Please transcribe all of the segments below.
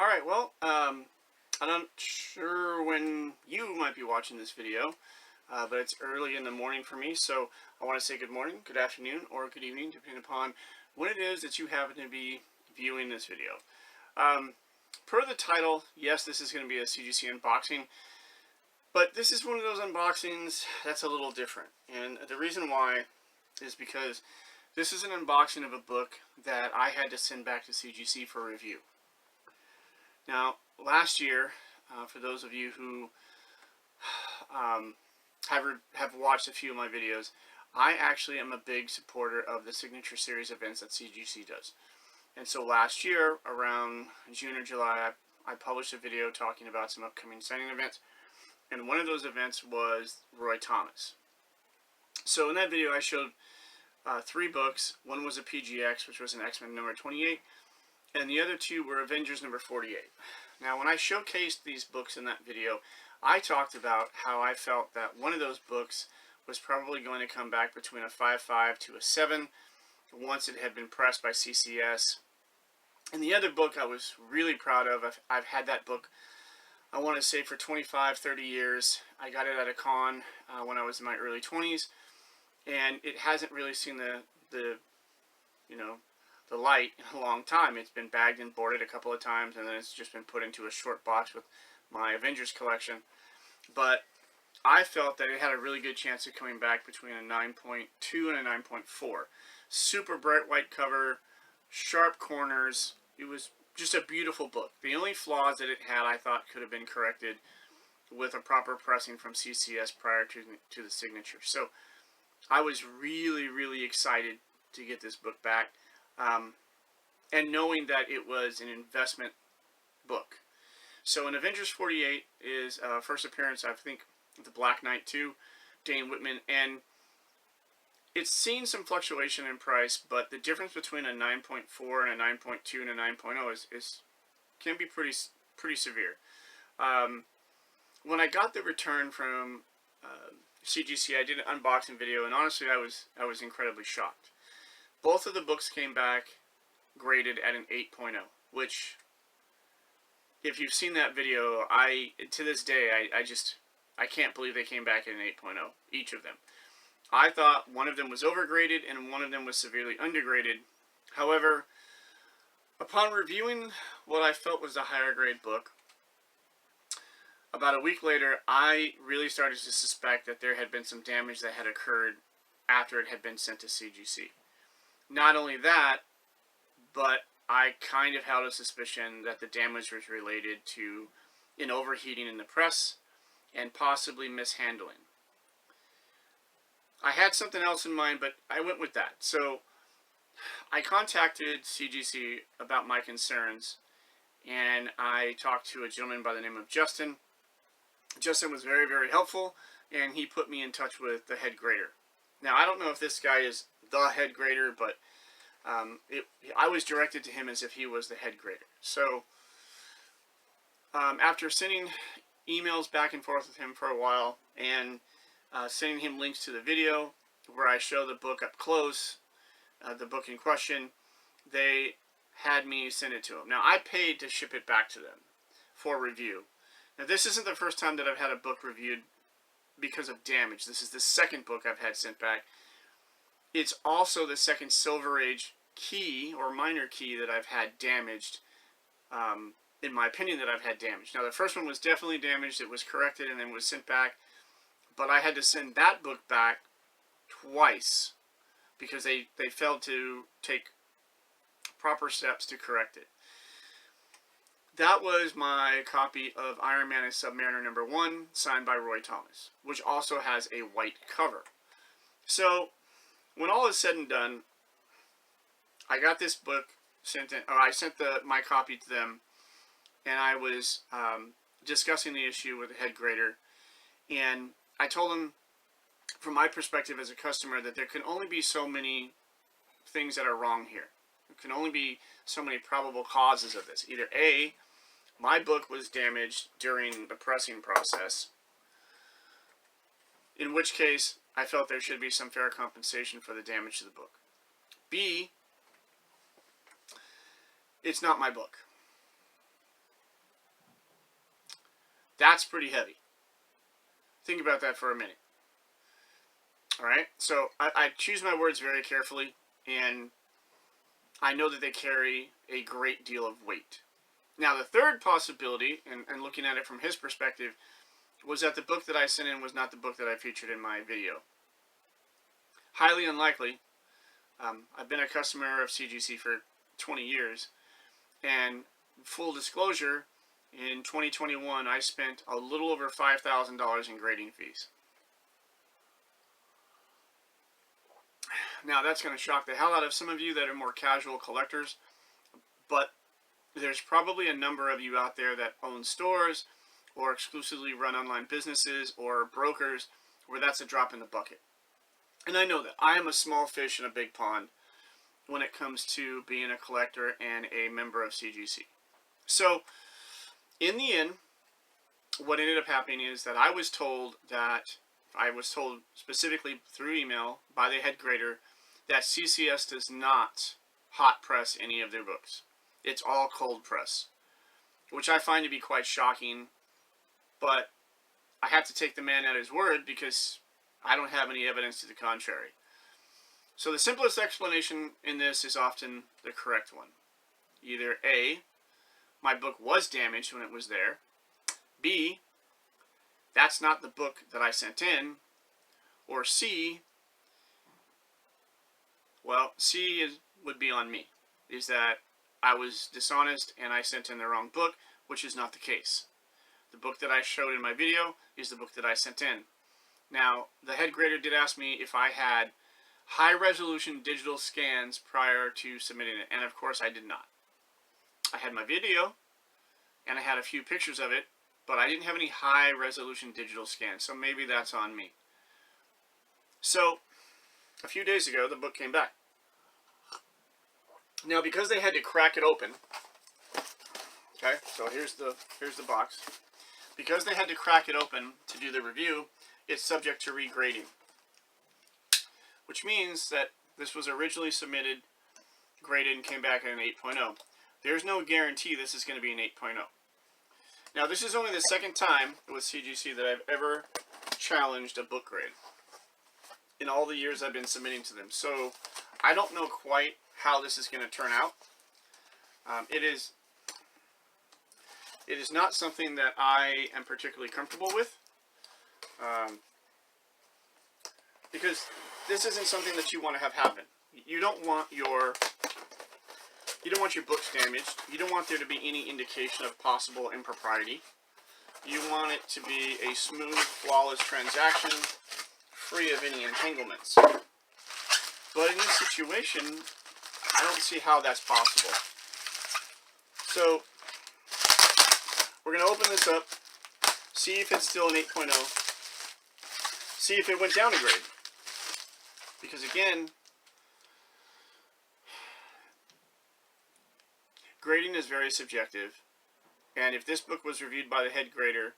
All right, well, I'm not sure when you might be watching this video, but it's early in the morning for me, so I want to say good morning, good afternoon, or good evening, depending upon when it is that you happen to be viewing this video. Per the title, yes, this is going to be a CGC unboxing, but this is one of those unboxings that's a little different, and the reason why is because this is an unboxing of a book that I had to send back to CGC for review. Now, last year, for those of you who have watched a few of my videos, I actually am a big supporter of the Signature Series events that CGC does. And so last year, around June or July, I published a video talking about some upcoming signing events. And one of those events was Roy Thomas. So in that video, I showed 3 books. One was a PGX, which was an X-Men number 28. And the other 2 were Avengers number 48. Now, when I showcased these books in that video, I talked about how I felt that one of those books was probably going to come back between a 5.5 to a 7 once it had been pressed by CCS. And the other book I was really proud of, I've had that book, I want to say, for 25, 30 years. I got it at a con when I was in my early 20s, and it hasn't really seen the light in a long time. It's been bagged and boarded a couple of times, and then it's just been put into a short box with my Avengers collection. But I felt that it had a really good chance of coming back between a 9.2 and a 9.4. Super bright white cover, sharp corners. It was just a beautiful book. The only flaws that it had, I thought, could have been corrected with a proper pressing from CCS prior to the signature. So I was really, really excited to get this book back. And knowing that it was an investment book. So in Avengers 48 is first appearance, I think, of the Black Knight 2, Dane Whitman, and it's seen some fluctuation in price, but the difference between a 9.4 and a 9.2 and a 9.0 can be pretty severe. When I got the return from CGC, I did an unboxing video, and honestly, I was incredibly shocked. Both of the books came back graded at an 8.0, which, if you've seen that video, to this day, I can't believe they came back at an 8.0, each of them. I thought one of them was overgraded and one of them was severely undergraded. However, upon reviewing what I felt was a higher grade book, about a week later, I really started to suspect that there had been some damage that had occurred after it had been sent to CGC. Not only that, but I kind of held a suspicion that the damage was related to an overheating in the press and possibly mishandling. I had something else in mind, but I went with that. So I contacted CGC about my concerns, and I talked to a gentleman by the name of Justin. Justin was very, very helpful, and he put me in touch with the head grader. Now, I don't know if this guy is the head grader, but I was directed to him as if he was the head grader. So after sending emails back and forth with him for a while and sending him links to the video where I show the book up close, the book in question, they had me send it to him. Now, I paid to ship it back to them for review. Now, this isn't the first time that I've had a book reviewed because of damage. This is the second book I've had sent back. It's also the second Silver Age key or minor key that I've had damaged, in my opinion, that I've had damaged. Now, the first one was definitely damaged. It was corrected and then was sent back. But I had to send that book back twice because they failed to take proper steps to correct it. That was my copy of Iron Man and Submariner number 1, signed by Roy Thomas, which also has a white cover. So when all is said and done, I got this book sent in, or I sent my copy to them, and I was discussing the issue with the head grader, and I told him, from my perspective as a customer, that there can only be so many things that are wrong here. There can only be so many probable causes of this. Either A, my book was damaged during the pressing process, in which case I felt there should be some fair compensation for the damage to the book. B, it's not my book. That's pretty heavy. Think about that for a minute. Alright, so I choose my words very carefully, and I know that they carry a great deal of weight. Now, the third possibility, and looking at it from his perspective, was that the book that I sent in was not the book that I featured in my video. Highly unlikely. I've been a customer of CGC for 20 years, and full disclosure, in 2021 I spent a little over $5,000 in grading fees. Now, that's going to shock the hell out of some of you that are more casual collectors, but there's probably a number of you out there that own stores or exclusively run online businesses or brokers where that's a drop in the bucket. And I know that. I am a small fish in a big pond when it comes to being a collector and a member of CGC. So, in the end, what ended up happening is that I was told specifically through email by the head grader that CCS does not hot press any of their books. It's all cold press, which I find to be quite shocking, but I have to take the man at his word because I don't have any evidence to the contrary. So the simplest explanation in this is often the correct one. Either A, my book was damaged when it was there. B, that's not the book that I sent in. Or C, well, C would be on me. Is that I was dishonest and I sent in the wrong book, which is not the case. The book that I showed in my video is the book that I sent in. Now, the head grader did ask me if I had high-resolution digital scans prior to submitting it, and of course I did not. I had my video, and I had a few pictures of it, but I didn't have any high-resolution digital scans, so maybe that's on me. So, a few days ago, the book came back. Now, because they had to crack it open, okay, so here's the box. Because they had to crack it open to do the review, it's subject to regrading, which means that this was originally submitted, graded, and came back at an 8.0. There's no guarantee this is going to be an 8.0. Now, this is only the second time with CGC that I've ever challenged a book grade in all the years I've been submitting to them. So, I don't know quite how this is going to turn out. It is not something that I am particularly comfortable with, because this isn't something that you want to have happen. You don't want your books damaged. You don't want there to be any indication of possible impropriety. You want it to be a smooth, flawless transaction, free of any entanglements. But in this situation, I don't see how that's possible. So, we're going to open this up, see if it's still an 8.0, see if it went down a grade. Because again, grading is very subjective, and if this book was reviewed by the head grader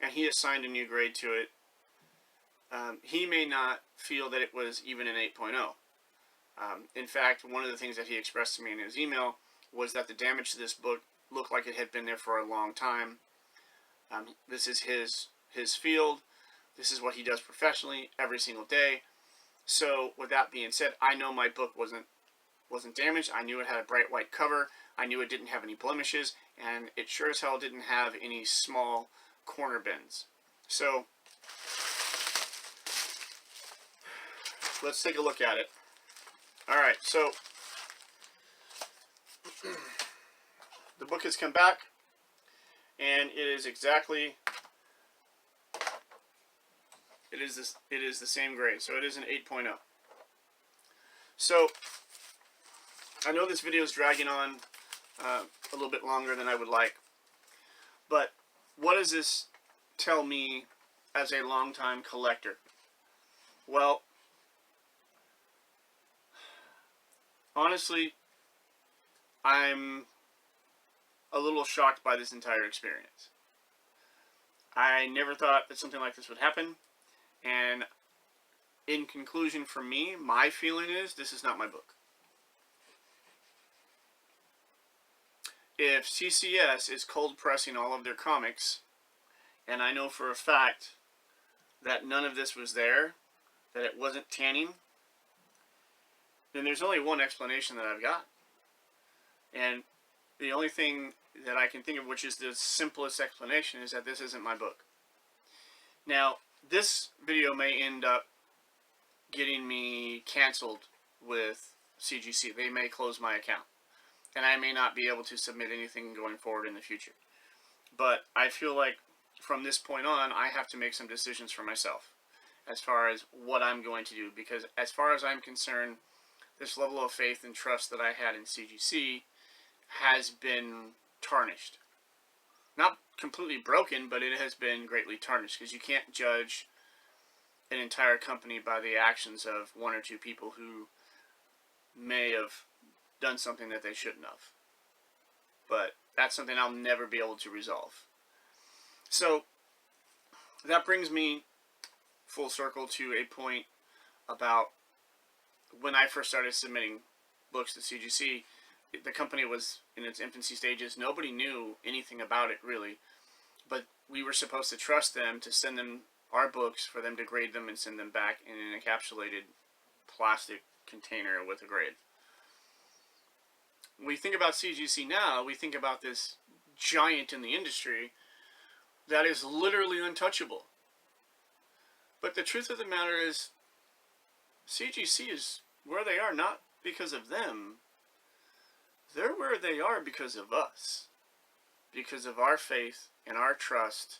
and he assigned a new grade to it, he may not feel that it was even an 8.0. In fact, one of the things that he expressed to me in his email was that the damage to this book looked like it had been there for a long time. This is his field. This is what he does professionally every single day. So, with that being said, I know my book wasn't damaged. I knew it had a bright white cover. I knew it didn't have any blemishes, and it sure as hell didn't have any small corner bends. So, let's take a look at it. Alright, so the book has come back, and it is exactly, it is the same grade, so it is an 8.0. So, I know this video is dragging on a little bit longer than I would like, but what does this tell me as a longtime collector? Well, honestly, I'm a little shocked by this entire experience. I never thought that something like this would happen, and in conclusion, for me, my feeling is this is not my book. If CCS is cold pressing all of their comics and I know for a fact that none of this was there, that it wasn't tanning, then there's only one explanation that I've got. And the only thing that I can think of, which is the simplest explanation, is that this isn't my book. Now, this video may end up getting me canceled with CGC. They may close my account, and I may not be able to submit anything going forward in the future. But I feel like from this point on, I have to make some decisions for myself as far as what I'm going to do, because as far as I'm concerned, this level of faith and trust that I had in CGC has been tarnished. Not completely broken, but it has been greatly tarnished, because you can't judge an entire company by the actions of one or two people who may have done something that they shouldn't have. But that's something I'll never be able to resolve. So that brings me full circle to a point about when I first started submitting books to CGC. The company was in its infancy stages. Nobody knew anything about it, really. But we were supposed to trust them to send them our books, for them to grade them and send them back in an encapsulated plastic container with a grade. When we think about CGC now, we think about this giant in the industry that is literally untouchable. But the truth of the matter is, CGC is where they are not because of them. They're where they are because of us. Because of our faith and our trust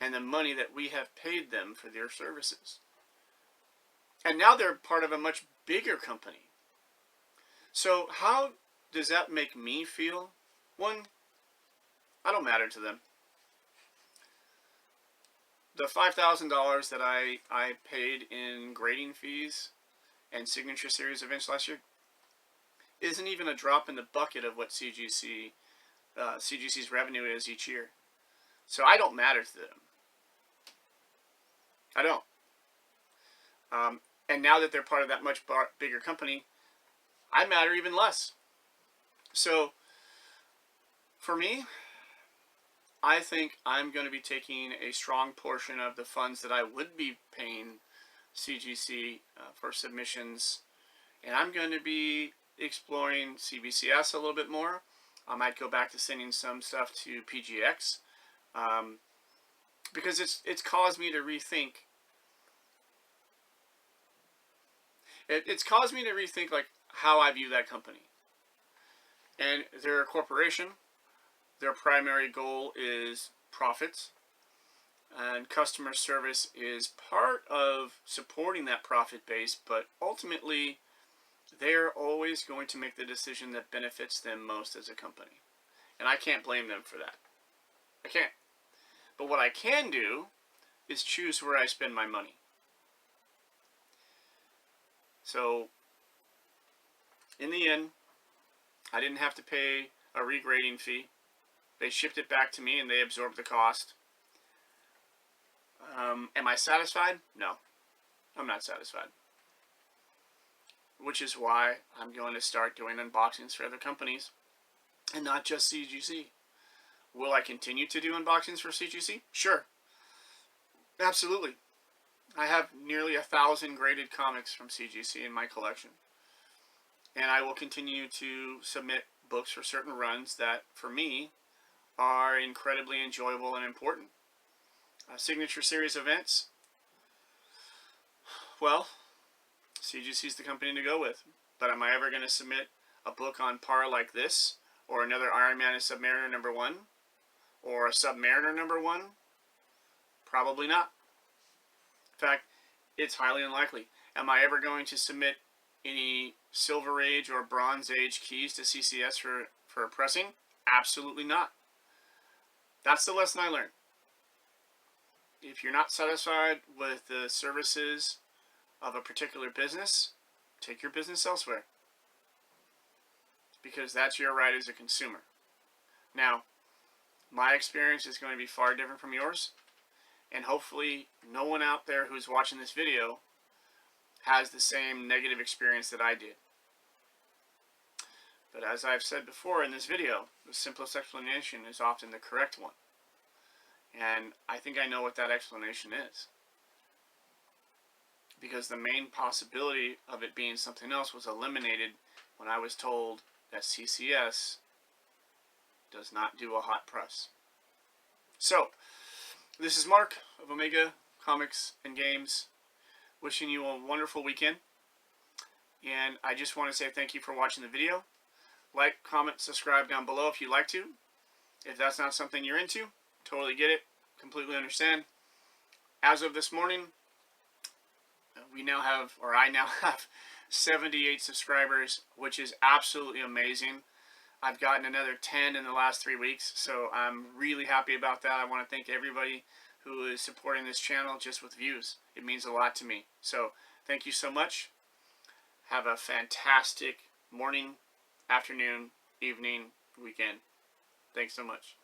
and the money that we have paid them for their services. And now they're part of a much bigger company. So how does that make me feel? One, I don't matter to them. The $5,000 that I paid in grading fees and signature series events last year isn't even a drop in the bucket of what CGC's revenue is each year. So I don't matter to them. I don't. And now that they're part of that much bigger company, I matter even less. So for me, I think I'm going to be taking a strong portion of the funds that I would be paying CGC for submissions, and I'm going to be exploring CBCS a little bit more. I might go back to sending some stuff to PGX, because it's caused me to rethink. It's caused me to rethink like how I view that company. And they're a corporation. Their primary goal is profits, and customer service is part of supporting that profit base, but ultimately they're always going to make the decision that benefits them most as a company. And I can't blame them for that. I can't. But what I can do is choose where I spend my money. So in the end, I didn't have to pay a regrading fee. They shipped it back to me and they absorbed the cost. Am I satisfied? No, I'm not satisfied. Which is why I'm going to start doing unboxings for other companies and not just CGC. Will I continue to do unboxings for CGC? Sure. Absolutely. I have nearly 1,000 graded comics from CGC in my collection. And I will continue to submit books for certain runs that, for me, are incredibly enjoyable and important. Signature series events, well, CGC is the company to go with. But am I ever going to submit a book on par like this, or another Iron Man and Submariner #1, or a Submariner #1? Probably not. In fact, it's highly unlikely. Am I ever going to submit any Silver Age or Bronze Age keys to CCS for pressing? Absolutely not. That's the lesson I learned. If you're not satisfied with the services of a particular business, take your business elsewhere. Because that's your right as a consumer. Now, my experience is going to be far different from yours. And hopefully no one out there who's watching this video has the same negative experience that I did. But as I've said before in this video, the simplest explanation is often the correct one. And I think I know what that explanation is. Because the main possibility of it being something else was eliminated when I was told that CCS does not do a hot press. So, this is Mark of Omega Comics and Games, wishing you a wonderful weekend. And I just want to say thank you for watching the video. Like, comment, subscribe down below if you'd like to. If that's not something you're into, totally get it, completely understand. As of this morning, I now have 78 subscribers, which is absolutely amazing. I've gotten another 10 in the last 3 weeks, so I'm really happy about that. I want to thank everybody who is supporting this channel just with views. It means a lot to me. So thank you so much. Have a fantastic morning, afternoon, evening, weekend. Thanks so much.